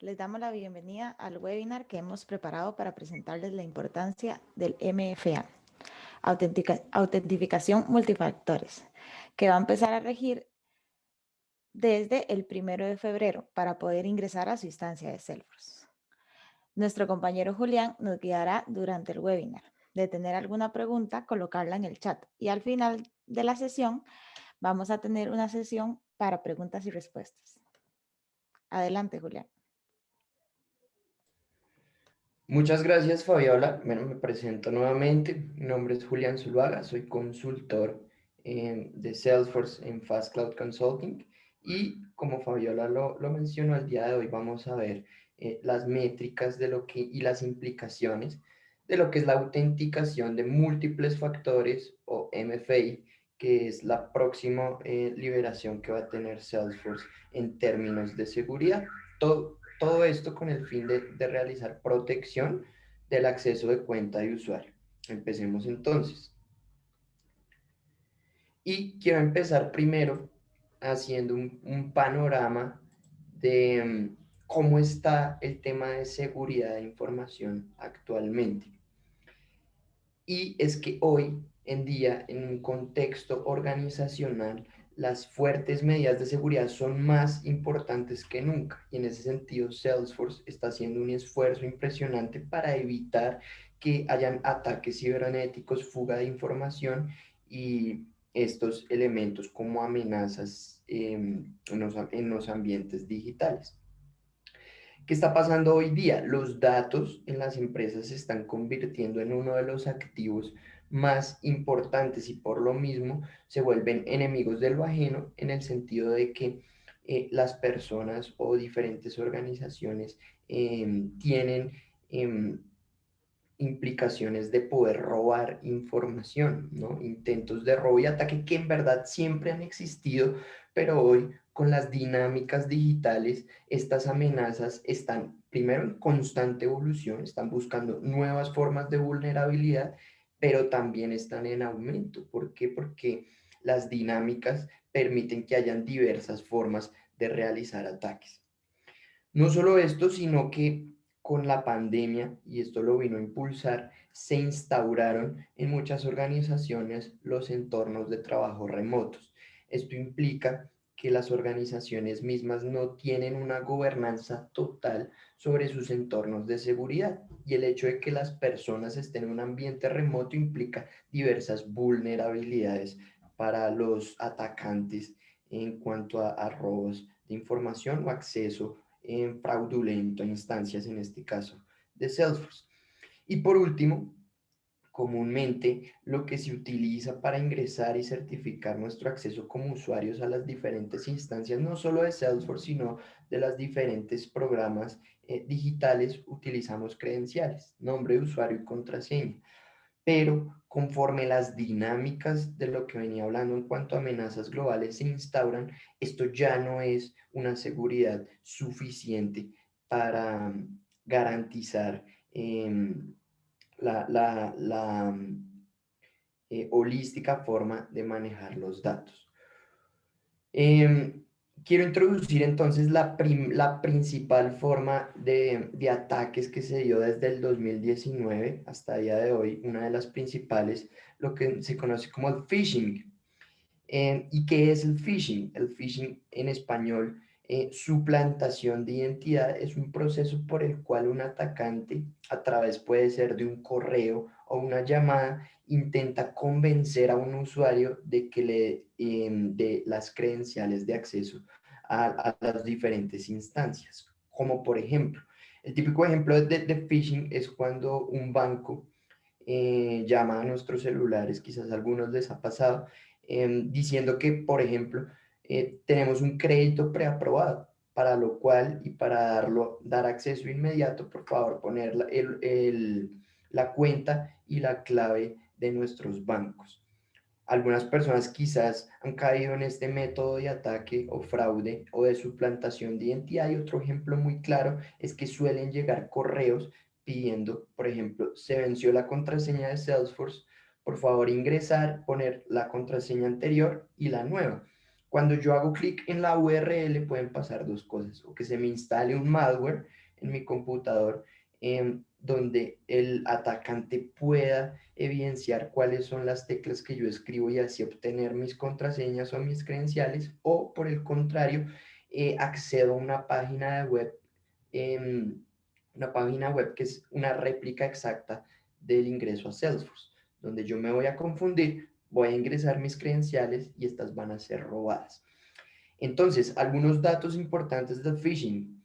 Les damos la bienvenida al webinar que hemos preparado para presentarles la importancia del MFA, autentificación multifactores, que va a empezar a regir desde el 1 de febrero para poder ingresar a su instancia de Salesforce. Nuestro compañero Julián nos guiará durante el webinar. De tener alguna pregunta, colocarla en el chat y al final de la sesión vamos a tener una sesión para preguntas y respuestas. Adelante, Julián. Muchas gracias, Fabiola. Bueno, me presento nuevamente. Mi nombre es Julián Zuluaga, soy consultor de Salesforce en Fast Cloud Consulting y como Fabiola lo mencionó, el día de hoy vamos a ver las métricas de y las implicaciones de lo que es la autenticación de múltiples factores o MFA, que es la próxima liberación que va a tener Salesforce en términos de seguridad. Todo esto con el fin de realizar protección del acceso de cuenta de usuario. Empecemos entonces. Y quiero empezar primero haciendo un panorama de cómo está el tema de seguridad de información actualmente. Y es que hoy en día, en un contexto organizacional, las fuertes medidas de seguridad son más importantes que nunca. Y en ese sentido, Salesforce está haciendo un esfuerzo impresionante para evitar que hayan ataques cibernéticos, fuga de información y estos elementos como amenazas en los ambientes digitales. ¿Qué está pasando hoy día? Los datos en las empresas se están convirtiendo en uno de los activos más importantes y por lo mismo se vuelven enemigos de lo ajeno en el sentido de que las personas o diferentes organizaciones tienen implicaciones de poder robar información, ¿no? Intentos de robo y ataque que en verdad siempre han existido, pero hoy con las dinámicas digitales, estas amenazas están primero en constante evolución, están buscando nuevas formas de vulnerabilidad, pero también están en aumento. ¿Por qué? Porque las dinámicas permiten que hayan diversas formas de realizar ataques. No solo esto, sino que con la pandemia, y esto lo vino a impulsar, se instauraron en muchas organizaciones los entornos de trabajo remotos. Esto implica que las organizaciones mismas no tienen una gobernanza total sobre sus entornos de seguridad y el hecho de que las personas estén en un ambiente remoto implica diversas vulnerabilidades para los atacantes en cuanto a robos de información o acceso fraudulento, instancias en este caso de Salesforce. Y por último, comúnmente lo que se utiliza para ingresar y certificar nuestro acceso como usuarios a las diferentes instancias, no solo de Salesforce, sino de las diferentes programas digitales, utilizamos credenciales, nombre de usuario y contraseña. Pero conforme las dinámicas de lo que venía hablando en cuanto a amenazas globales se instauran, esto ya no es una seguridad suficiente para garantizar la holística forma de manejar los datos. Quiero introducir entonces la principal forma de ataques que se dio desde el 2019 hasta el día de hoy, una de las principales, lo que se conoce como el phishing. ¿Y qué es el phishing? El phishing en español, suplantación de identidad, es un proceso por el cual un atacante, a través puede ser de un correo o una llamada, intenta convencer a un usuario de que le dé las credenciales de acceso a las diferentes instancias. Como por ejemplo, el típico ejemplo de phishing es cuando un banco llama a nuestros celulares, quizás a algunos les ha pasado, diciendo que, por ejemplo, tenemos un crédito preaprobado, para lo cual y para dar acceso inmediato, por favor, poner la cuenta y la clave de nuestros bancos. Algunas personas quizás han caído en este método de ataque o fraude o de suplantación de identidad y otro ejemplo muy claro es que suelen llegar correos pidiendo, por ejemplo, se venció la contraseña de Salesforce, por favor ingresar, poner la contraseña anterior y la nueva. Cuando yo hago clic en la URL pueden pasar dos cosas, o que se me instale un malware en mi computador donde el atacante pueda evidenciar cuáles son las teclas que yo escribo y así obtener mis contraseñas o mis credenciales, o por el contrario, accedo a em, una página web que es una réplica exacta del ingreso a Salesforce, donde yo me voy a confundir, voy a ingresar mis credenciales y estas van a ser robadas. Entonces, algunos datos importantes de phishing.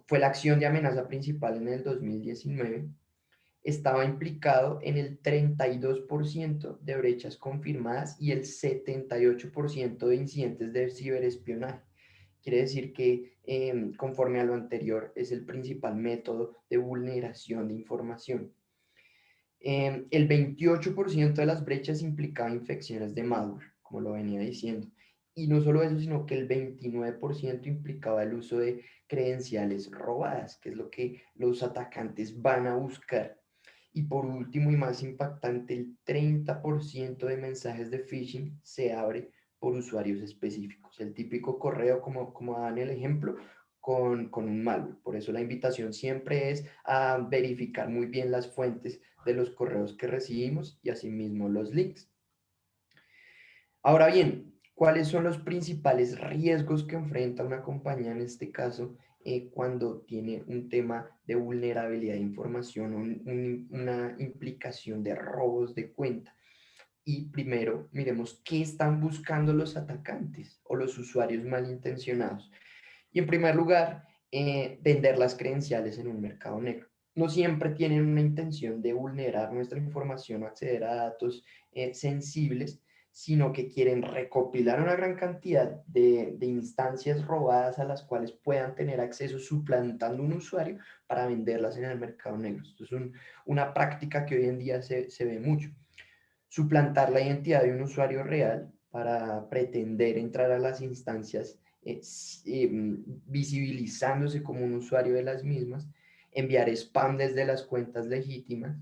Fue la acción de amenaza principal en el 2019. Estaba implicado en el 32% de brechas confirmadas y el 78% de incidentes de ciberespionaje. Quiere decir que, conforme a lo anterior, es el principal método de vulneración de información. El 28% de las brechas implicaba infecciones de malware, como lo venía diciendo. Y no solo eso, sino que el 29% implicaba el uso de credenciales robadas, que es lo que los atacantes van a buscar. Y por último y más impactante, el 30% de mensajes de phishing se abre por usuarios específicos. El típico correo, como dan el ejemplo, con un malware. Por eso la invitación siempre es a verificar muy bien las fuentes de los correos que recibimos y asimismo los links. Ahora bien, ¿cuáles son los principales riesgos que enfrenta una compañía en este caso cuando tiene un tema de vulnerabilidad de información o una implicación de robos de cuenta? Y primero, miremos qué están buscando los atacantes o los usuarios malintencionados. Y en primer lugar, vender las credenciales en un mercado negro. No siempre tienen una intención de vulnerar nuestra información o acceder a datos sensibles, sino que quieren recopilar una gran cantidad de instancias robadas a las cuales puedan tener acceso suplantando un usuario para venderlas en el mercado negro. Esto es una práctica que hoy en día se ve mucho. Suplantar la identidad de un usuario real para pretender entrar a las instancias visibilizándose como un usuario de las mismas, enviar spam desde las cuentas legítimas,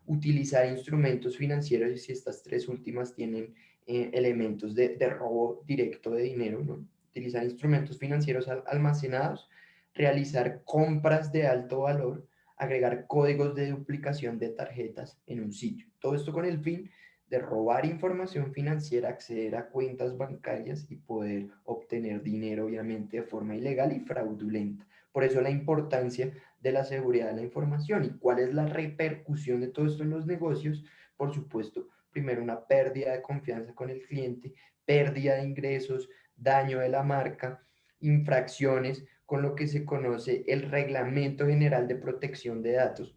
utilizar instrumentos financieros y si estas tres últimas tienen elementos de robo directo de dinero, ¿no? Utilizar instrumentos financieros almacenados, realizar compras de alto valor, agregar códigos de duplicación de tarjetas en un sitio. Todo esto con el fin de robar información financiera, acceder a cuentas bancarias y poder obtener dinero, obviamente, de forma ilegal y fraudulenta. Por eso la importancia de la seguridad de la información y cuál es la repercusión de todo esto en los negocios. Por supuesto, primero una pérdida de confianza con el cliente, pérdida de ingresos, daño de la marca, infracciones con lo que se conoce el Reglamento General de Protección de Datos.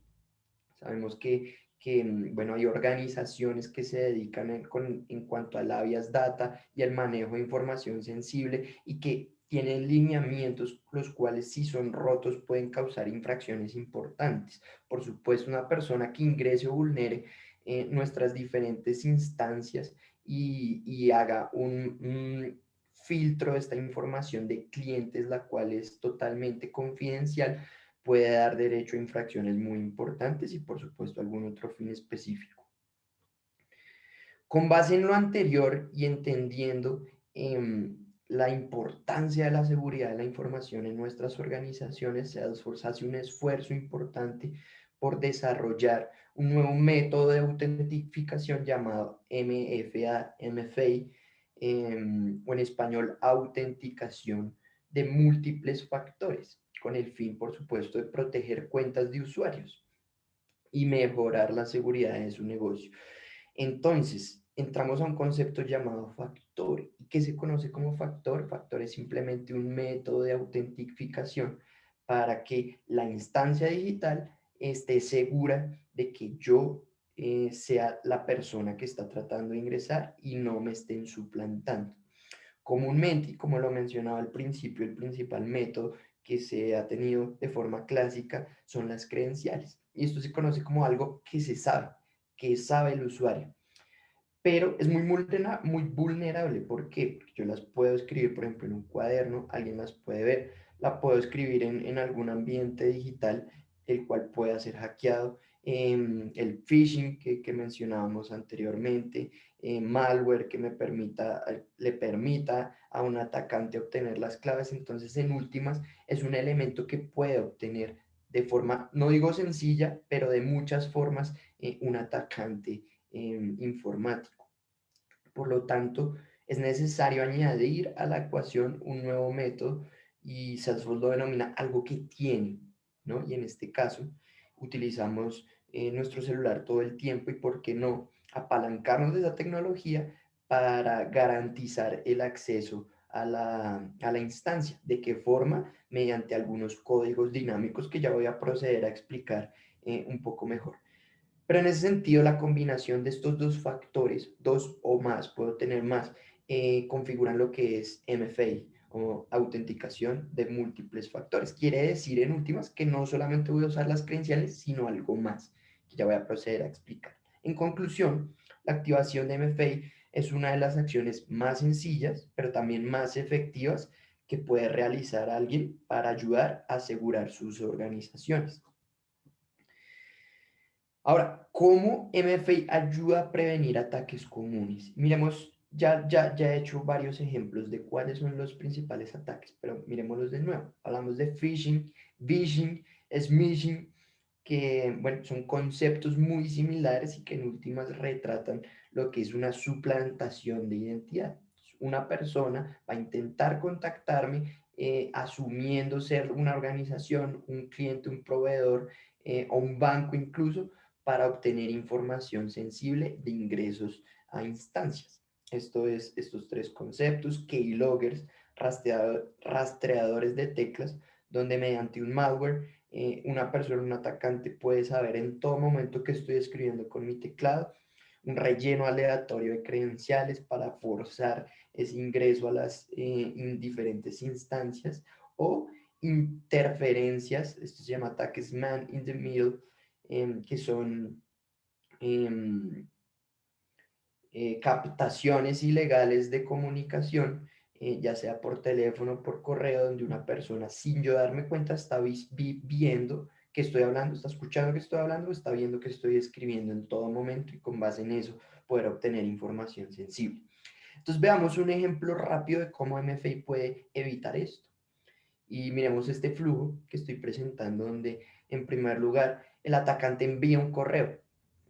Sabemos bueno, hay organizaciones que se dedican en cuanto al habeas data y el manejo de información sensible y que tienen lineamientos los cuales si son rotos pueden causar infracciones importantes. Por supuesto, una persona que ingrese o vulnere nuestras diferentes instancias y haga un filtro de esta información de clientes, la cual es totalmente confidencial, puede dar derecho a infracciones muy importantes y por supuesto algún otro fin específico. Con base en lo anterior y entendiendo la importancia de la seguridad de la información en nuestras organizaciones, Salesforce hace un esfuerzo importante por desarrollar un nuevo método de autentificación llamado MFA, o en español, autenticación de múltiples factores, con el fin, por supuesto, de proteger cuentas de usuarios y mejorar la seguridad de su negocio. Entonces, entramos a un concepto llamado factor. ¿Y qué se conoce como factor? Factor es simplemente un método de autentificación para que la instancia digital esté segura de que yo sea la persona que está tratando de ingresar y no me estén suplantando. Comúnmente, y como lo mencionaba al principio, el principal método que se ha tenido de forma clásica son las credenciales. Y esto se conoce como algo que sabe el usuario. Pero es muy vulnerable. ¿Por qué? Porque yo las puedo escribir, por ejemplo, en un cuaderno, alguien las puede ver, la puedo escribir en algún ambiente digital, el cual pueda ser hackeado, el phishing que mencionábamos anteriormente, malware que le permita a un atacante obtener las claves. Entonces, en últimas, es un elemento que puede obtener de forma, no digo sencilla, pero de muchas formas, un atacante informático. Por lo tanto, es necesario añadir a la ecuación un nuevo método y Salesforce lo denomina algo que tiene, ¿no? Y en este caso, utilizamos nuestro celular todo el tiempo y, ¿por qué no?, apalancarnos de esa tecnología para garantizar el acceso a la instancia. ¿De qué forma? Mediante algunos códigos dinámicos que ya voy a proceder a explicar un poco mejor. Pero en ese sentido, la combinación de estos dos factores, dos o más, puedo tener más, configuran lo que es MFA o autenticación de múltiples factores. Quiere decir, en últimas, que no solamente voy a usar las credenciales, sino algo más, que ya voy a proceder a explicar. En conclusión, la activación de MFA es una de las acciones más sencillas, pero también más efectivas que puede realizar alguien para ayudar a asegurar sus organizaciones. Ahora, ¿cómo MFA ayuda a prevenir ataques comunes? Miremos, ya he hecho varios ejemplos de cuáles son los principales ataques, pero miremoslos de nuevo. Hablamos de phishing, vishing, smishing, que, bueno, son conceptos muy similares y que en últimas retratan lo que es una suplantación de identidad. Una persona va a intentar contactarme asumiendo ser una organización, un cliente, un proveedor o un banco incluso, para obtener información sensible de ingresos a instancias. Esto es estos tres conceptos: keyloggers, rastreadores de teclas, donde mediante un malware, una persona, un atacante, puede saber en todo momento que estoy escribiendo con mi teclado, un relleno aleatorio de credenciales para forzar ese ingreso a las diferentes instancias, o interferencias, esto se llama ataques man in the middle, que son em, captaciones ilegales de comunicación, ya sea por teléfono, por correo, donde una persona, sin yo darme cuenta, está viendo que estoy hablando, está escuchando que estoy hablando, está viendo que estoy escribiendo en todo momento, y con base en eso poder obtener información sensible. Entonces veamos un ejemplo rápido de cómo MFA puede evitar esto. Y miremos este flujo que estoy presentando, donde en primer lugar el atacante envía un correo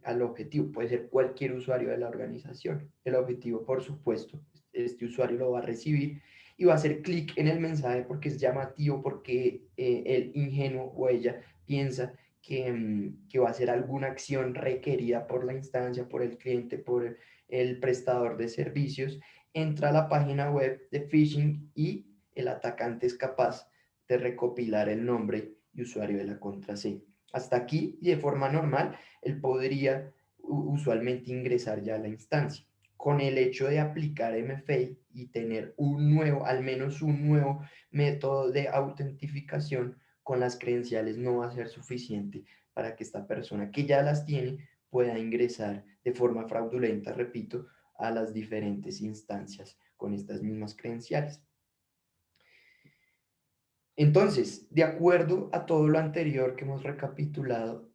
al objetivo. Puede ser cualquier usuario de la organización. El objetivo, por supuesto, este usuario lo va a recibir y va a hacer clic en el mensaje porque es llamativo, porque el ingenuo o ella piensa que va a ser alguna acción requerida por la instancia, por el cliente, por el prestador de servicios. Entra a la página web de phishing y el atacante es capaz de recopilar el nombre y usuario de la contraseña. Hasta aquí, y de forma normal, él podría usualmente ingresar ya a la instancia. Con el hecho de aplicar MFA y tener un nuevo, al menos un nuevo método de autentificación con las credenciales, no va a ser suficiente para que esta persona que ya las tiene pueda ingresar de forma fraudulenta, repito, a las diferentes instancias con estas mismas credenciales. Entonces, de acuerdo a todo lo anterior que hemos recapitulado,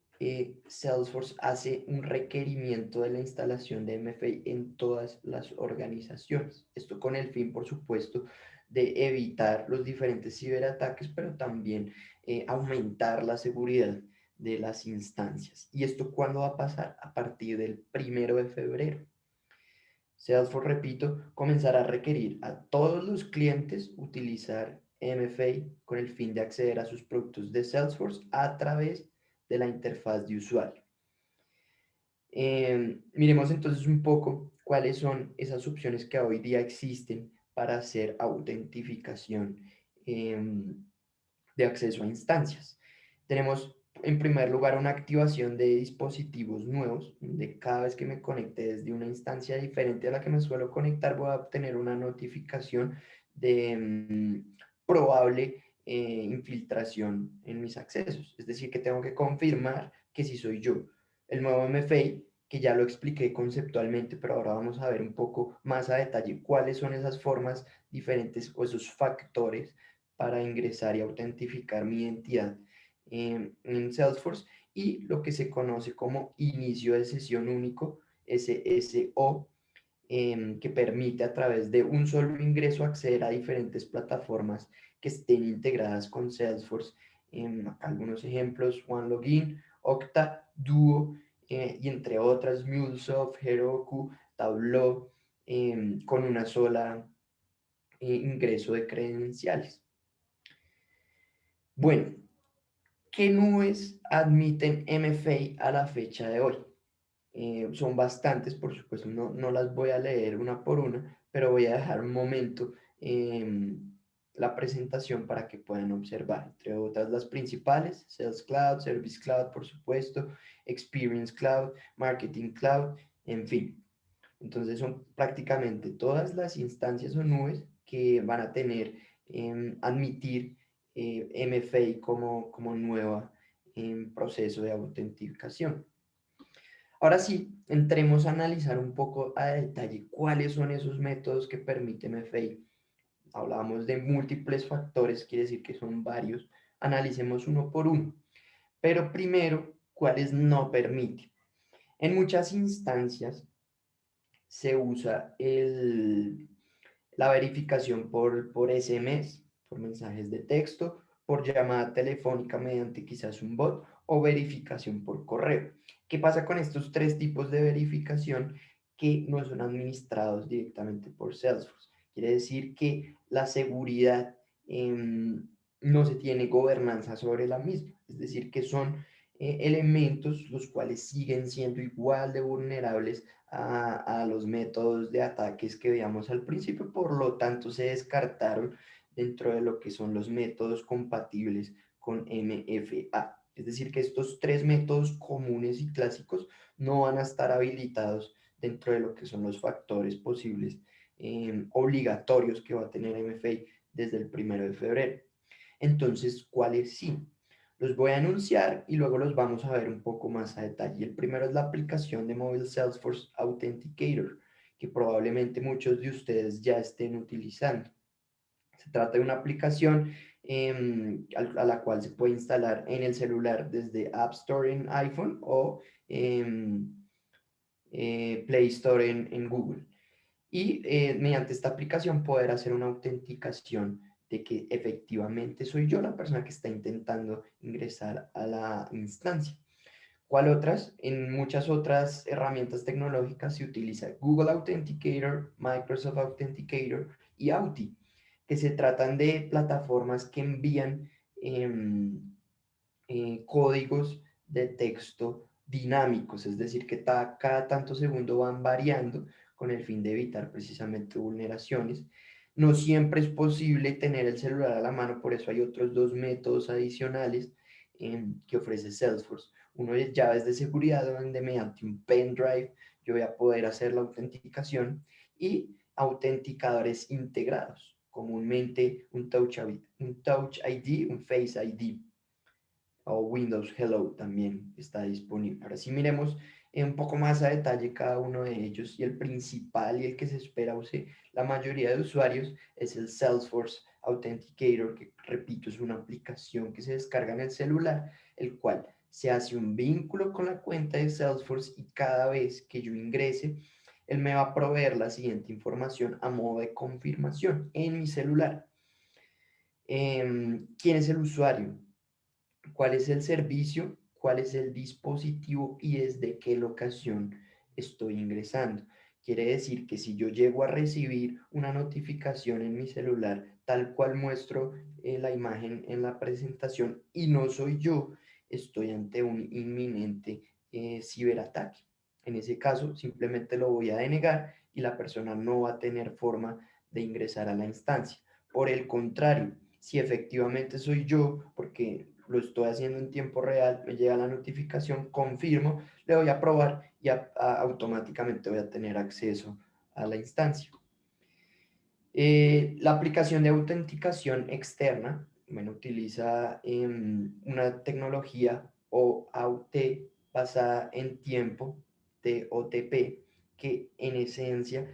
Salesforce hace un requerimiento de la instalación de MFA en todas las organizaciones. Esto con el fin, por supuesto, de evitar los diferentes ciberataques, pero también aumentar la seguridad de las instancias. ¿Y esto cuándo va a pasar? A partir del 1 de febrero. Salesforce, repito, comenzará a requerir a todos los clientes utilizar MFA con el fin de acceder a sus productos de Salesforce a través de la interfaz de usuario. Miremos entonces un poco cuáles son esas opciones que hoy día existen para hacer autentificación de acceso a instancias. Tenemos en primer lugar una activación de dispositivos nuevos, de cada vez que me conecte desde una instancia diferente a la que me suelo conectar, voy a obtener una notificación de probable infiltración en mis accesos. Es decir, que tengo que confirmar que sí soy yo. El nuevo MFA, que ya lo expliqué conceptualmente, pero ahora vamos a ver un poco más a detalle cuáles son esas formas diferentes o esos factores para ingresar y autentificar mi identidad. en Salesforce y lo que se conoce como inicio de sesión único, SSO, que permite a través de un solo ingreso acceder a diferentes plataformas que estén integradas con Salesforce. Acá algunos ejemplos: OneLogin, Okta, Duo, y entre otras, MuleSoft, Heroku, Tableau, con una sola ingreso de credenciales. Bueno, ¿qué nubes admiten MFA a la fecha de hoy? Son bastantes, por supuesto, no las voy a leer una por una, pero voy a dejar un momento la presentación para que puedan observar, entre otras las principales: Sales Cloud, Service Cloud, por supuesto, Experience Cloud, Marketing Cloud, en fin. Entonces son prácticamente todas las instancias o nubes que van a tener, admitir MFA como nueva proceso de autenticación. Ahora sí, entremos a analizar un poco a detalle cuáles son esos métodos que permiten MFA. Hablábamos de múltiples factores, quiere decir que son varios. Analicemos uno por uno. Pero primero, ¿cuáles no permite? En muchas instancias se usa la verificación por SMS, por mensajes de texto, por llamada telefónica mediante quizás un bot, o verificación por correo. ¿Qué pasa con estos tres tipos de verificación que no son administrados directamente por Salesforce? Quiere decir que la seguridad, no se tiene gobernanza sobre la misma, es decir, que son elementos los cuales siguen siendo igual de vulnerables a los métodos de ataques que veíamos al principio. Por lo tanto, se descartaron dentro de lo que son los métodos compatibles con MFA. Es decir, que estos tres métodos comunes y clásicos no van a estar habilitados dentro de lo que son los factores posibles obligatorios que va a tener MFA desde el 1 de febrero. Entonces, ¿cuáles sí? Los voy a anunciar y luego los vamos a ver un poco más a detalle. El primero es la aplicación de móvil Salesforce Authenticator, que probablemente muchos de ustedes ya estén utilizando. Se trata de una aplicación a la cual se puede instalar en el celular desde App Store en iPhone o Play Store en Google. Y mediante esta aplicación poder hacer una autenticación de que efectivamente soy yo la persona que está intentando ingresar a la instancia. ¿Cuál otras? En muchas otras herramientas tecnológicas se utiliza Google Authenticator, Microsoft Authenticator y Auth, que se tratan de plataformas que envían códigos de texto dinámicos, es decir, que cada tanto segundo van variando con el fin de evitar precisamente vulneraciones. No siempre es posible tener el celular a la mano, por eso hay otros dos métodos adicionales que ofrece Salesforce. Uno es llaves de seguridad, donde mediante un pendrive yo voy a poder hacer la autenticación, y autenticadores integrados, comúnmente un Touch ID, un Face ID, o Windows Hello también está disponible. Ahora sí, miremos un poco más a detalle cada uno de ellos, y el principal y el que se espera use la mayoría de usuarios es el Salesforce Authenticator, que repito, es una aplicación que se descarga en el celular, el cual se hace un vínculo con la cuenta de Salesforce, y cada vez que yo ingrese, él me va a proveer la siguiente información a modo de confirmación en mi celular. ¿Quién es el usuario? ¿Cuál es el servicio? ¿Cuál es el dispositivo? ¿Y desde qué locación estoy ingresando? Quiere decir que si yo llego a recibir una notificación en mi celular, tal cual muestro la imagen en la presentación, y no soy yo, estoy ante un inminente ciberataque. En ese caso, simplemente lo voy a denegar y la persona no va a tener forma de ingresar a la instancia. Por el contrario, si efectivamente soy yo, porque lo estoy haciendo en tiempo real, me llega la notificación, confirmo, le voy a probar y automáticamente voy a tener acceso a la instancia. La aplicación de autenticación externa, bueno, utiliza una tecnología OAuth basada en tiempo, TOTP, que en esencia,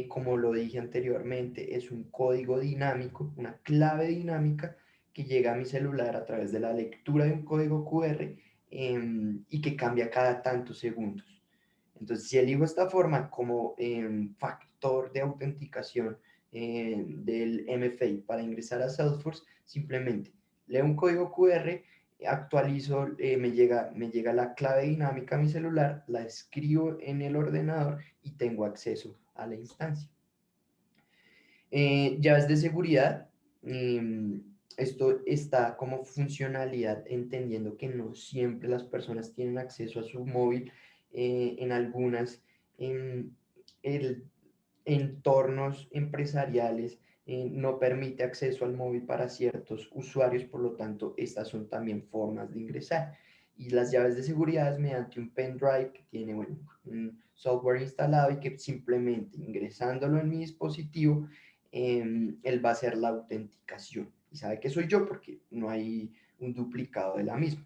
como lo dije anteriormente, es un código dinámico, una clave dinámica que llega a mi celular a través de la lectura de un código QR y que cambia cada tantos segundos. Entonces, si elijo esta forma como factor de autenticación del MFA para ingresar a Salesforce, simplemente leo un código QR, actualizo, me llega la clave dinámica a mi celular, la escribo en el ordenador y tengo acceso a la instancia. Llaves de seguridad. Esto está como funcionalidad, entendiendo que no siempre las personas tienen acceso a su móvil. En algunas em, el- entornos empresariales no permite acceso al móvil para ciertos usuarios, por lo tanto, estas son también formas de ingresar. Y las llaves de seguridad es mediante un pendrive que tiene, bueno, un software instalado y que simplemente ingresándolo en mi dispositivo, él va a hacer la autenticación. Y sabe que soy yo porque no hay un duplicado de la misma.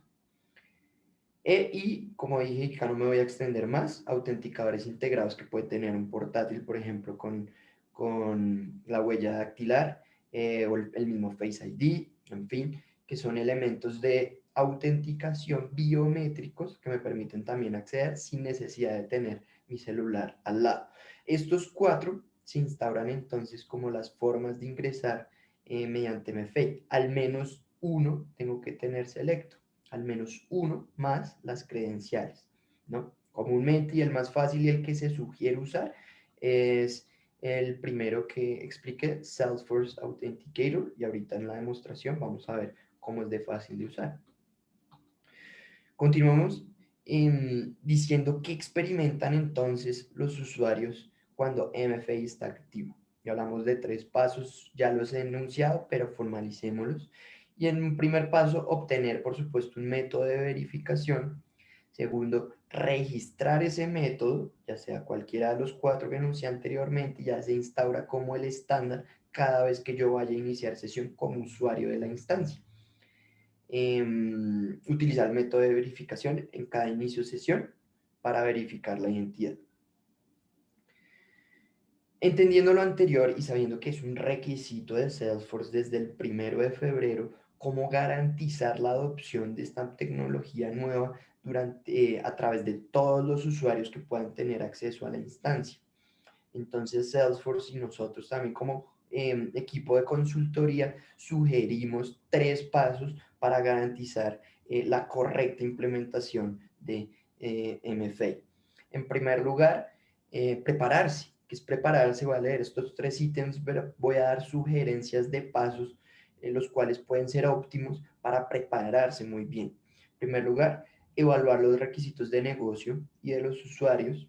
Y como dije, acá no me voy a extender más, autenticadores integrados que puede tener un portátil, por ejemplo, con la huella dactilar o el mismo Face ID, en fin, que son elementos de autenticación biométricos que me permiten también acceder sin necesidad de tener mi celular al lado. Estos cuatro se instauran entonces como las formas de ingresar mediante MFA. Al menos uno tengo que tener selecto, al menos uno más las credenciales, ¿no? Comúnmente y el más fácil y el que se sugiere usar es el primero que expliqué, Salesforce Authenticator, y ahorita en la demostración vamos a ver cómo es de fácil de usar. Continuamos diciendo qué experimentan entonces los usuarios cuando MFA está activo. Ya hablamos de 3 pasos, ya los he enunciado, pero formalicémoslos. Y en un primer paso, obtener, por supuesto, un método de verificación. Segundo, registrar ese método, ya sea cualquiera de los 4 que enuncié anteriormente, ya se instaura como el estándar cada vez que yo vaya a iniciar sesión como usuario de la instancia. Utilizar el método de verificación en cada inicio de sesión para verificar la identidad. Entendiendo lo anterior y sabiendo que es un requisito de Salesforce desde el 1 de febrero, ¿cómo garantizar la adopción de esta tecnología nueva a través de todos los usuarios que puedan tener acceso a la instancia? Entonces, Salesforce y nosotros también como equipo de consultoría sugerimos 3 pasos para garantizar la correcta implementación de MFA. En primer lugar, prepararse. ¿Qué es prepararse? Voy a leer estos 3 ítems, pero voy a dar sugerencias de pasos los cuales pueden ser óptimos para prepararse muy bien. En primer lugar, evaluar los requisitos de negocio y de los usuarios,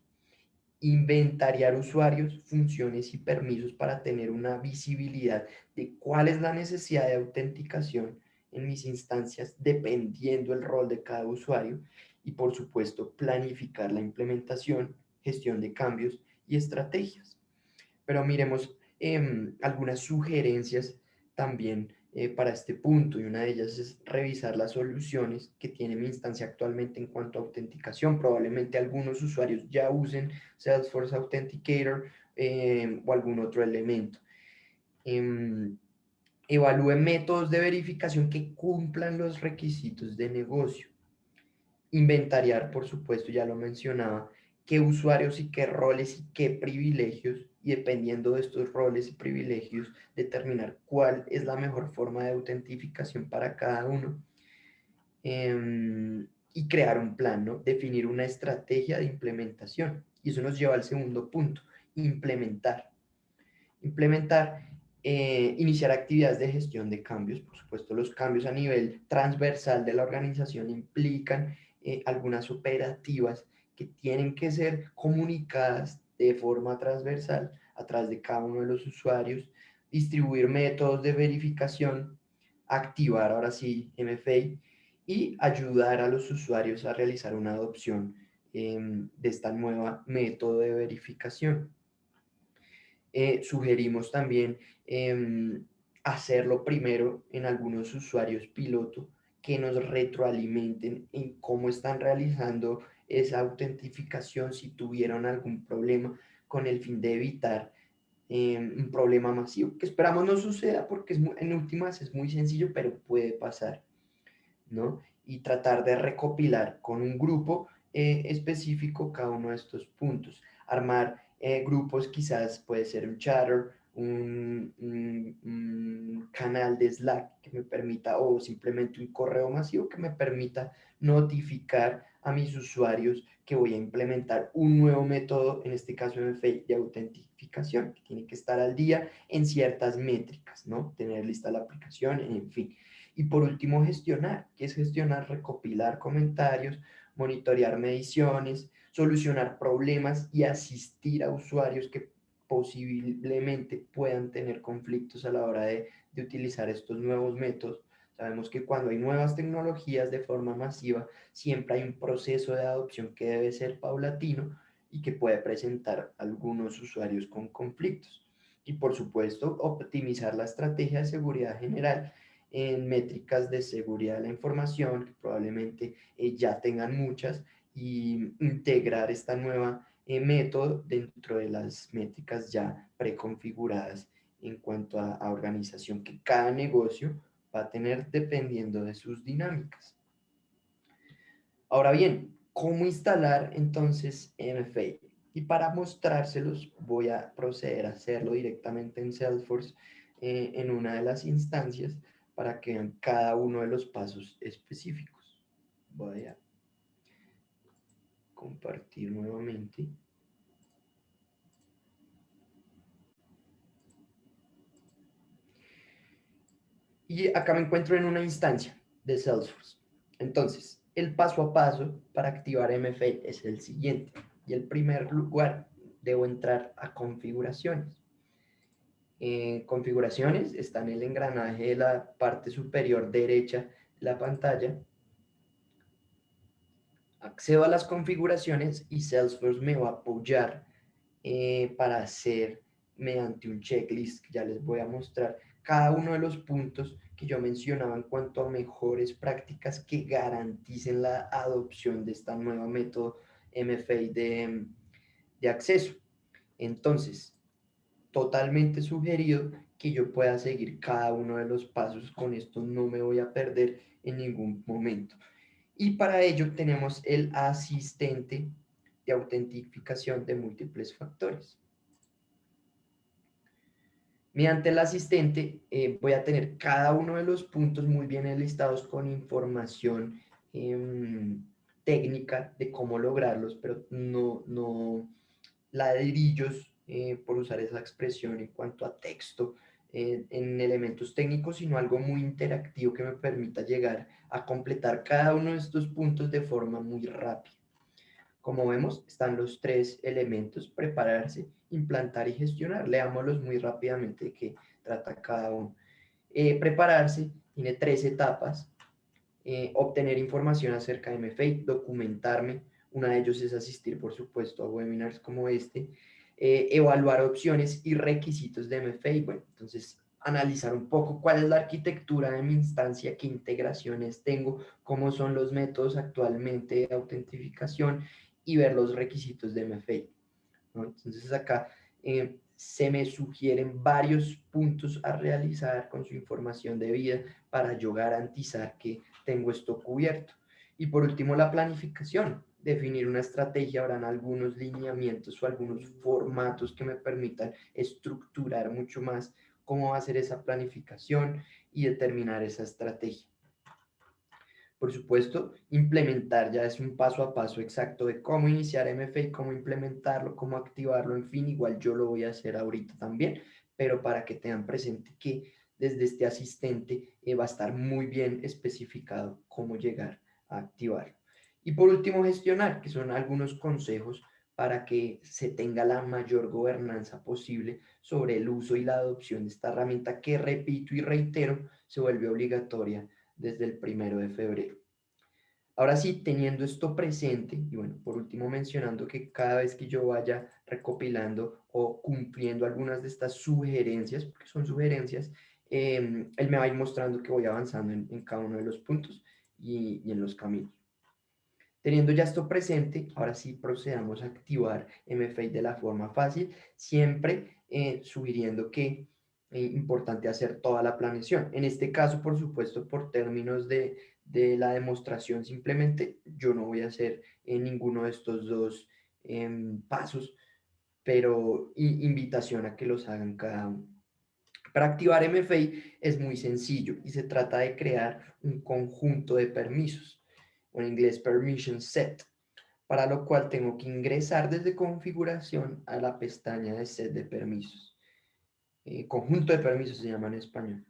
inventariar usuarios, funciones y permisos para tener una visibilidad de cuál es la necesidad de autenticación en mis instancias dependiendo el rol de cada usuario y por supuesto planificar la implementación, gestión de cambios y estrategias. Pero miremos algunas sugerencias también para este punto, y una de ellas es revisar las soluciones que tiene mi instancia actualmente en cuanto a autenticación. Probablemente algunos usuarios ya usen Salesforce Authenticator o algún otro elemento. Em, Evalúe métodos de verificación que cumplan los requisitos de negocio. Inventariar, por supuesto, ya lo mencionaba, qué usuarios y qué roles y qué privilegios, y dependiendo de estos roles y privilegios, determinar cuál es la mejor forma de autentificación para cada uno. Y crear un plan, ¿no? Definir una estrategia de implementación. Y eso nos lleva al segundo punto, implementar. Implementar, iniciar actividades de gestión de cambios. Por supuesto, los cambios a nivel transversal de la organización implican algunas operativas que tienen que ser comunicadas de forma transversal a través de cada uno de los usuarios, distribuir métodos de verificación, activar ahora sí MFA y ayudar a los usuarios a realizar una adopción de esta nueva método de verificación. Sugerimos también hacerlo primero en algunos usuarios piloto que nos retroalimenten en cómo están realizando esa autentificación, si tuvieron algún problema, con el fin de evitar un problema masivo, que esperamos no suceda porque en últimas es muy sencillo, pero puede pasar, ¿no? Y tratar de recopilar con un grupo específico cada uno de estos puntos. Armar grupos, quizás puede ser un chatter, un canal de Slack que me permita, o simplemente un correo masivo que me permita notificar a mis usuarios que voy a implementar un nuevo método, en este caso MFA, de autentificación, que tiene que estar al día en ciertas métricas, ¿no? Tener lista la aplicación, en fin. Y por último, gestionar, que es gestionar, recopilar comentarios, monitorear mediciones, solucionar problemas y asistir a usuarios que posiblemente puedan tener conflictos a la hora de utilizar estos nuevos métodos. Sabemos que cuando hay nuevas tecnologías de forma masiva, siempre hay un proceso de adopción que debe ser paulatino y que puede presentar algunos usuarios con conflictos. Y por supuesto, optimizar la estrategia de seguridad general en métricas de seguridad de la información, que probablemente ya tengan muchas, y integrar esta nueva método dentro de las métricas ya preconfiguradas en cuanto a organización que cada negocio va a tener dependiendo de sus dinámicas. Ahora bien, ¿cómo instalar entonces MFA? Y para mostrárselos voy a proceder a hacerlo directamente en Salesforce en una de las instancias para que vean cada uno de los pasos específicos. Voy a compartir nuevamente. Y acá me encuentro en una instancia de Salesforce. Entonces, el paso a paso para activar MFA es el siguiente. Y el primer lugar, debo entrar a configuraciones. En configuraciones está en el engranaje de la parte superior derecha de la pantalla. Accedo a las configuraciones y Salesforce me va a apoyar para hacer mediante un checklist que ya les voy a mostrar cada uno de los puntos que yo mencionaba en cuanto a mejores prácticas que garanticen la adopción de esta nueva método MFA de acceso. Entonces, totalmente sugerido que yo pueda seguir cada uno de los pasos. Con esto no me voy a perder en ningún momento. Y para ello tenemos el asistente de autentificación de múltiples factores. Mediante el asistente voy a tener cada uno de los puntos muy bien enlistados con información técnica de cómo lograrlos, pero no ladrillos, por usar esa expresión en cuanto a texto, en elementos técnicos, sino algo muy interactivo que me permita llegar a completar cada uno de estos puntos de forma muy rápida. Como vemos, están los tres elementos: prepararse, implantar y gestionar. Leámoslos muy rápidamente de qué trata cada uno. Prepararse tiene tres etapas: obtener información acerca de MFA, documentarme. Una de ellos es asistir, por supuesto, a webinars como este, evaluar opciones y requisitos de MFA. Bueno, entonces analizar un poco cuál es la arquitectura de mi instancia, qué integraciones tengo, cómo son los métodos actualmente de autentificación y ver los requisitos de MFA, ¿no? Entonces acá se me sugieren varios puntos a realizar con su información debida para yo garantizar que tengo esto cubierto. Y por último, la planificación. Definir una estrategia, habrán algunos lineamientos o algunos formatos que me permitan estructurar mucho más cómo va a ser esa planificación y determinar esa estrategia. Por supuesto, implementar ya es un paso a paso exacto de cómo iniciar MFA, cómo implementarlo, cómo activarlo, en fin, igual yo lo voy a hacer ahorita también, pero para que tengan presente que desde este asistente va a estar muy bien especificado cómo llegar a activarlo. Y por último, gestionar, que son algunos consejos para que se tenga la mayor gobernanza posible sobre el uso y la adopción de esta herramienta que, repito y reitero, se vuelve obligatoria desde el 1 de febrero. Ahora sí, teniendo esto presente, y bueno, por último mencionando que cada vez que yo vaya recopilando o cumpliendo algunas de estas sugerencias, porque son sugerencias, él me va a ir mostrando que voy avanzando en cada uno de los puntos y en los caminos. Teniendo ya esto presente, ahora sí procedamos a activar MFA de la forma fácil, siempre sugiriendo que es importante hacer toda la planeación. En este caso, por supuesto, por términos de la demostración, simplemente yo no voy a hacer ninguno de estos dos pasos, pero invitación a que los hagan cada uno. Para activar MFA es muy sencillo y se trata de crear un conjunto de permisos, o en inglés permission set, para lo cual tengo que ingresar desde configuración a la pestaña de set de permisos. Conjunto de permisos se llama en español.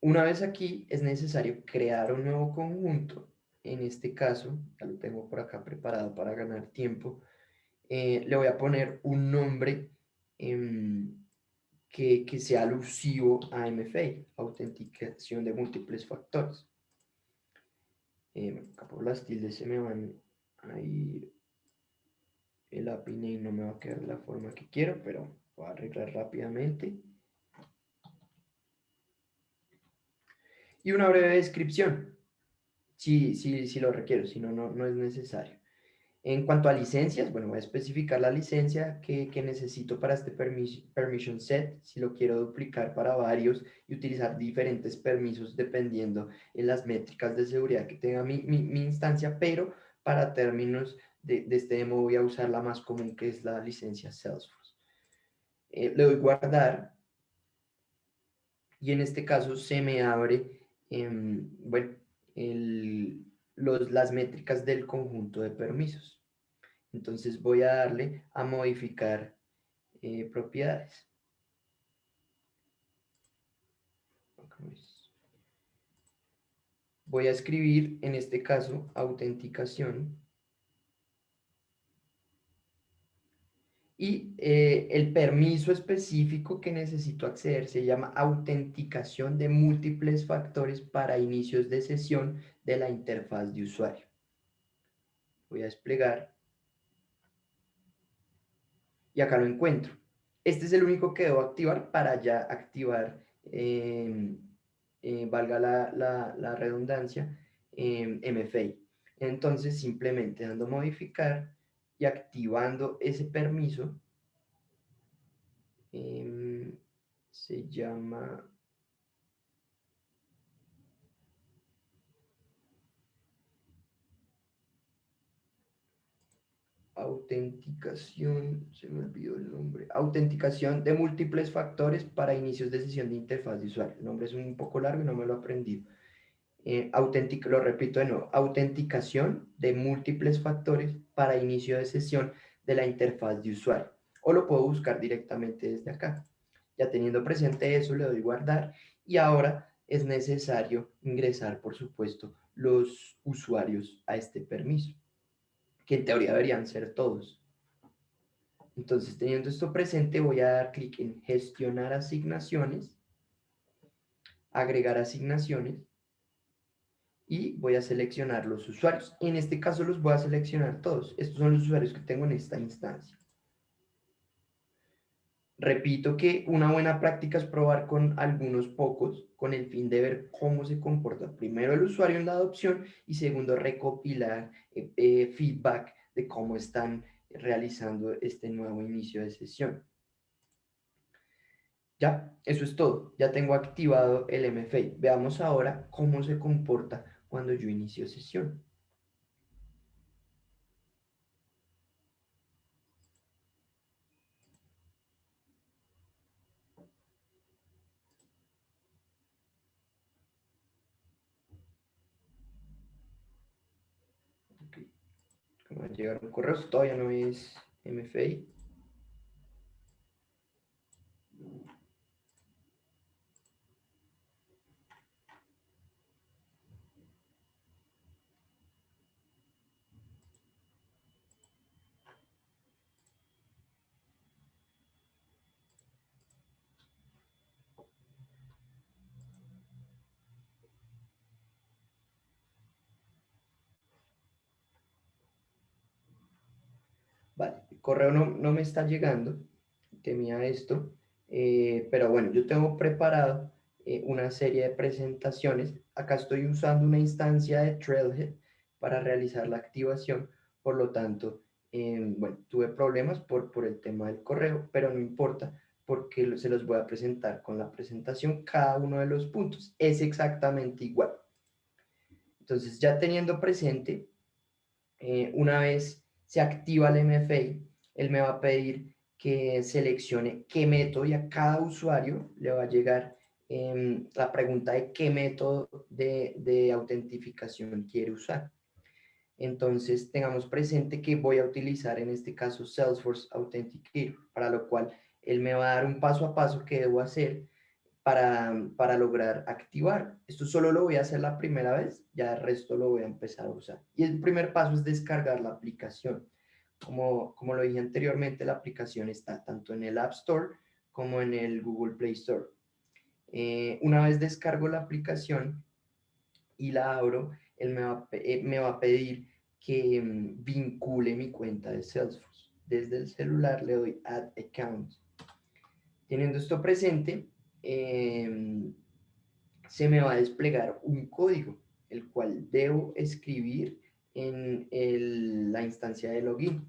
Una vez aquí es necesario crear un nuevo conjunto. En este caso, ya lo tengo por acá preparado para ganar tiempo. Le voy a poner un nombre que sea alusivo a MFA, autenticación de múltiples factores. Acá por las tildes se me van a ir, el API name no me va a quedar de la forma que quiero, pero voy a arreglar rápidamente. Y una breve descripción, si lo requiero, si no, no es necesario. En cuanto a licencias, bueno, voy a especificar la licencia que necesito para este permission set, si lo quiero duplicar para varios y utilizar diferentes permisos dependiendo en las métricas de seguridad que tenga mi instancia, pero para términos de este demo voy a usar la más común, que es la licencia Salesforce. Le doy guardar y en este caso se me abre, bueno, las métricas del conjunto de permisos. Entonces voy a darle a modificar propiedades. Voy a escribir, en este caso, autenticación. Y el permiso específico que necesito acceder se llama autenticación de múltiples factores para inicios de sesión de la interfaz de usuario. Voy a desplegar y acá lo encuentro. Este es el único que debo activar para ya activar, valga la redundancia, MFA. Entonces, simplemente dando modificar y activando ese permiso, se llama autenticación, se me olvidó el nombre, autenticación de múltiples factores para inicios de sesión de interfaz de usuario. El nombre es un poco largo y no me lo he aprendido. Lo repito de nuevo, autenticación de múltiples factores para inicio de sesión de la interfaz de usuario. O lo puedo buscar directamente desde acá. Ya teniendo presente eso, le doy guardar y ahora es necesario ingresar, por supuesto, los usuarios a este permiso, que en teoría deberían ser todos. Entonces, teniendo esto presente, voy a dar clic en gestionar asignaciones, agregar asignaciones y voy a seleccionar los usuarios. En este caso los voy a seleccionar todos. Estos son los usuarios que tengo en esta instancia. Repito que una buena práctica es probar con algunos pocos con el fin de ver cómo se comporta primero el usuario en la adopción y segundo recopilar feedback de cómo están realizando este nuevo inicio de sesión. Ya, eso es todo. Ya tengo activado el MFA. Veamos ahora cómo se comporta cuando yo inicio sesión. Okay. Me va a llegar un correo, todavía no es MFA. Vale, el correo no me está llegando, temía esto, pero bueno, yo tengo preparado una serie de presentaciones. Acá estoy usando una instancia de Trailhead para realizar la activación, por lo tanto, bueno, tuve problemas por el tema del correo, pero no importa porque se los voy a presentar con la presentación cada uno de los puntos. Es exactamente igual. Entonces, ya teniendo presente, una vez se activa el MFA, él me va a pedir que seleccione qué método y a cada usuario le va a llegar la pregunta de qué método de autentificación quiere usar. Entonces, tengamos presente que voy a utilizar en este caso Salesforce Authenticator, para lo cual él me va a dar un paso a paso que debo hacer para lograr activar. Esto solo lo voy a hacer la primera vez, ya el resto lo voy a empezar a usar. Y el primer paso es descargar la aplicación. Como lo dije anteriormente, la aplicación está tanto en el App Store como en el Google Play Store. Una vez descargo la aplicación y la abro, él me va a pedir que vincule mi cuenta de Salesforce. Desde el celular le doy Add Account. Teniendo esto presente, se me va a desplegar un código, el cual debo escribir en la instancia de login,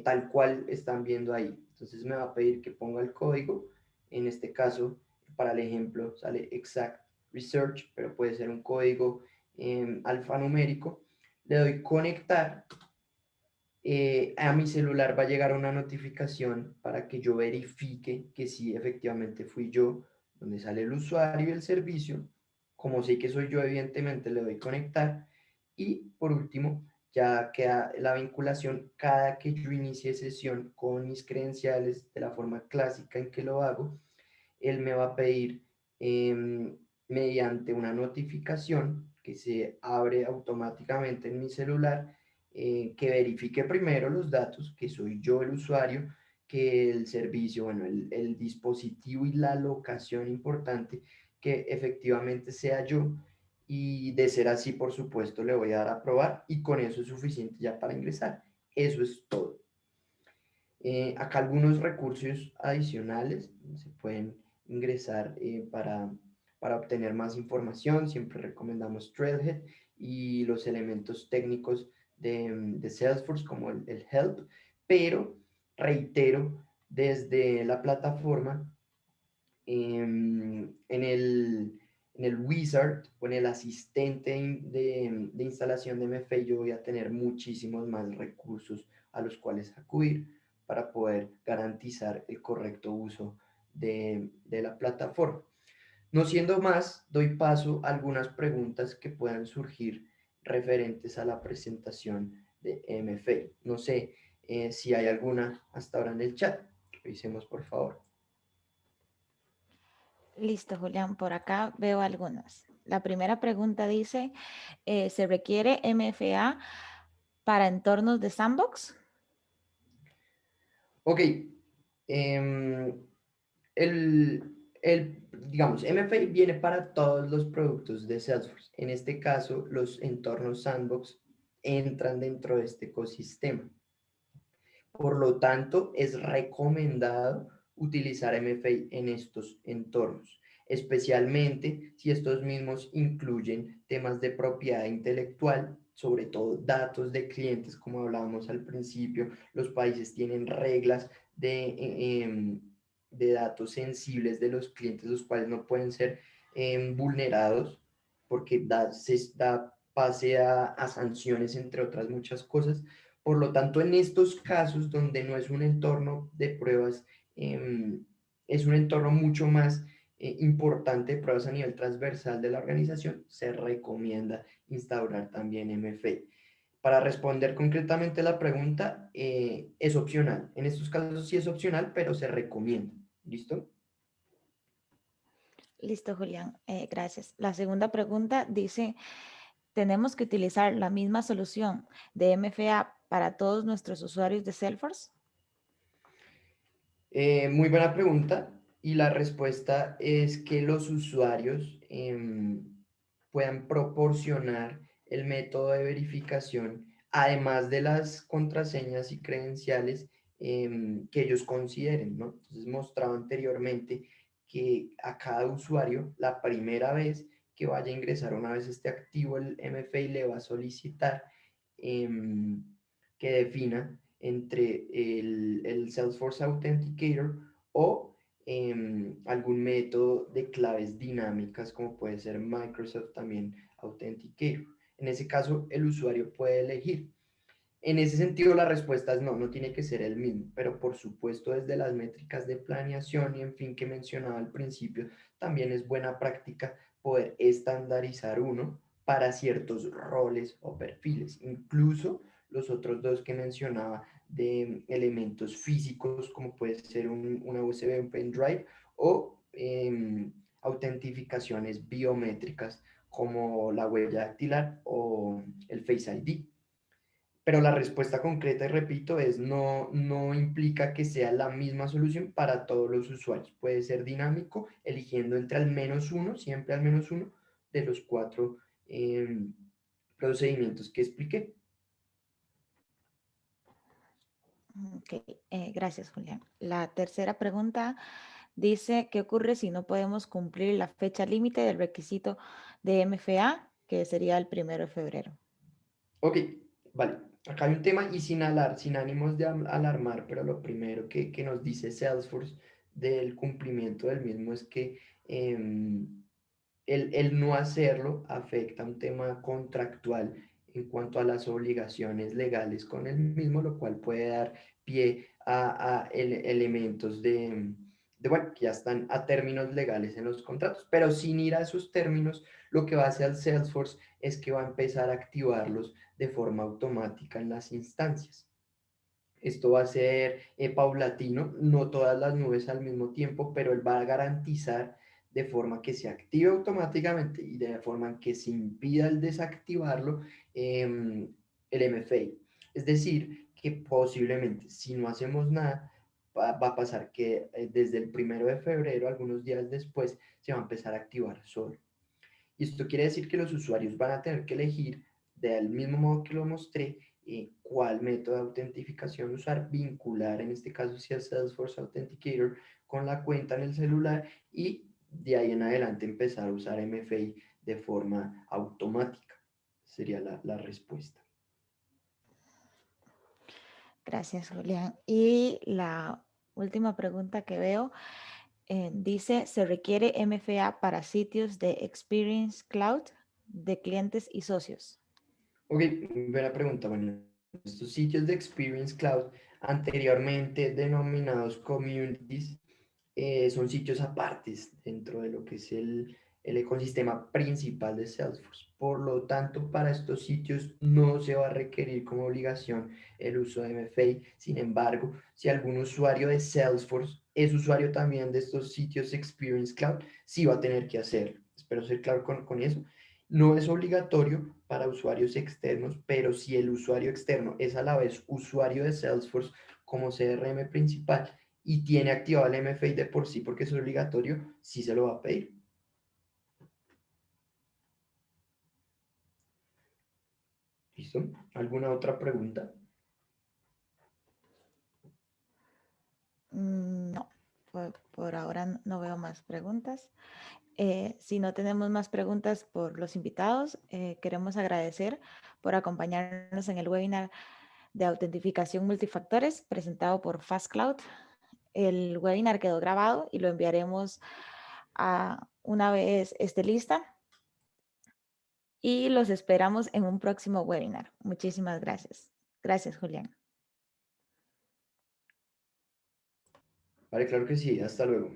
tal cual están viendo ahí. Entonces me va a pedir que ponga el código. En este caso, para el ejemplo, sale Exact Research, pero puede ser un código alfanumérico. Le doy conectar. A mi celular va a llegar una notificación para que yo verifique que sí, efectivamente fui yo, donde sale el usuario y el servicio. Como sé que soy yo, evidentemente le doy conectar. Y por último, ya queda la vinculación cada que yo inicie sesión con mis credenciales de la forma clásica en que lo hago. Él me va a pedir mediante una notificación que se abre automáticamente en mi celular, que verifique primero los datos, que soy yo el usuario, que el servicio, bueno, el dispositivo y la locación importante, que efectivamente sea yo. Y de ser así, por supuesto, le voy a dar a probar y con eso es suficiente ya para ingresar. Eso es todo. Acá algunos recursos adicionales se pueden ingresar para obtener más información. Siempre recomendamos Trailhead y los elementos técnicos de Salesforce como el Help, pero reitero, desde la plataforma, en el wizard o en el asistente de instalación de MFA, yo voy a tener muchísimos más recursos a los cuales acudir para poder garantizar el correcto uso de la plataforma. No siendo más, doy paso a algunas preguntas que puedan surgir referentes a la presentación de MFA. No sé si hay alguna hasta ahora en el chat. Revisemos, por favor. Listo, Julián, por acá veo algunas. La primera pregunta dice, ¿se requiere MFA para entornos de sandbox? Ok, em, digamos, MFA viene para todos los productos de Salesforce. En este caso, los entornos sandbox entran dentro de este ecosistema. Por lo tanto, es recomendado utilizar MFA en estos entornos, especialmente si estos mismos incluyen temas de propiedad intelectual, sobre todo datos de clientes, como hablábamos al principio. Los países tienen reglas de datos sensibles de los clientes, los cuales no pueden ser vulnerados porque da pase a sanciones, entre otras muchas cosas. Por lo tanto, en estos casos donde no es un entorno de pruebas, es un entorno mucho más importante de pruebas a nivel transversal de la organización, se recomienda instaurar también MFA. Para responder concretamente la pregunta, es opcional. En estos casos sí es opcional, pero se recomienda. ¿Listo? Listo, Julián, gracias. La segunda pregunta dice, ¿tenemos que utilizar la misma solución de MFA para todos nuestros usuarios de Salesforce? Muy buena pregunta y la respuesta es que los usuarios puedan proporcionar el método de verificación, además de las contraseñas y credenciales que ellos consideren, ¿no? Entonces mostraba anteriormente que a cada usuario, la primera vez que vaya a ingresar, una vez esté activo el MFA, le va a solicitar em, que defina entre el Salesforce Authenticator o algún método de claves dinámicas, como puede ser Microsoft también Authenticator. En ese caso, el usuario puede elegir. En ese sentido, la respuesta es no, no tiene que ser el mismo, pero por supuesto desde las métricas de planeación y en fin que mencionaba al principio, también es buena práctica poder estandarizar uno para ciertos roles o perfiles. Incluso los otros dos que mencionaba de elementos físicos, como puede ser una USB, un pendrive, o autentificaciones biométricas como la huella dactilar o el Face ID. Pero la respuesta concreta, y repito, es no, no implica que sea la misma solución para todos los usuarios. Puede ser dinámico, eligiendo entre al menos uno, siempre al menos uno, de los cuatro procedimientos que expliqué. Ok, gracias, Julián. La tercera pregunta dice, ¿qué ocurre si no podemos cumplir la fecha límite del requisito de MFA, que sería el 1 de febrero? Ok, vale. Acá hay un tema y sin ánimos de alarmar, pero lo primero que nos dice Salesforce del cumplimiento del mismo es que el no hacerlo afecta un tema contractual en cuanto a las obligaciones legales con el mismo, lo cual puede dar pie a elementos bueno, que ya están a términos legales en los contratos, pero sin ir a esos términos, lo que va a hacer Salesforce es que va a empezar a activarlos de forma automática en las instancias. Esto va a ser paulatino, no todas las nubes al mismo tiempo, pero él va a garantizar de forma que se active automáticamente y de forma en que se impida el desactivarlo el MFA. Es decir, que posiblemente si no hacemos nada, va a pasar que desde el 1 de febrero, algunos días después, se va a empezar a activar solo. Y esto quiere decir que los usuarios van a tener que elegir, del mismo modo que lo mostré, cuál método de autentificación usar, vincular en este caso si es Salesforce Authenticator con la cuenta en el celular y de ahí en adelante empezar a usar MFA de forma automática. Sería la respuesta. Gracias, Julián. Y la última pregunta que veo dice, ¿se requiere MFA para sitios de Experience Cloud de clientes y socios? Ok, buena pregunta. Bueno, estos sitios de Experience Cloud, anteriormente denominados communities, son sitios apartes dentro de lo que es el ecosistema principal de Salesforce. Por lo tanto, para estos sitios no se va a requerir como obligación el uso de MFA. Sin embargo, si algún usuario de Salesforce es usuario también de estos sitios Experience Cloud, sí va a tener que hacerlo. Espero ser claro con eso. No es obligatorio para usuarios externos, pero si el usuario externo es a la vez usuario de Salesforce como CRM principal y tiene activado el MFA de por sí porque es obligatorio, sí se lo va a pedir. ¿Listo? ¿Alguna otra pregunta? No, por ahora no veo más preguntas. Si no tenemos más preguntas por los invitados, queremos agradecer por acompañarnos en el webinar de autentificación multifactores presentado por FastCloud. El webinar quedó grabado y lo enviaremos una vez esté lista y los esperamos en un próximo webinar. Muchísimas gracias. Gracias, Julián. Vale, claro que sí. Hasta luego.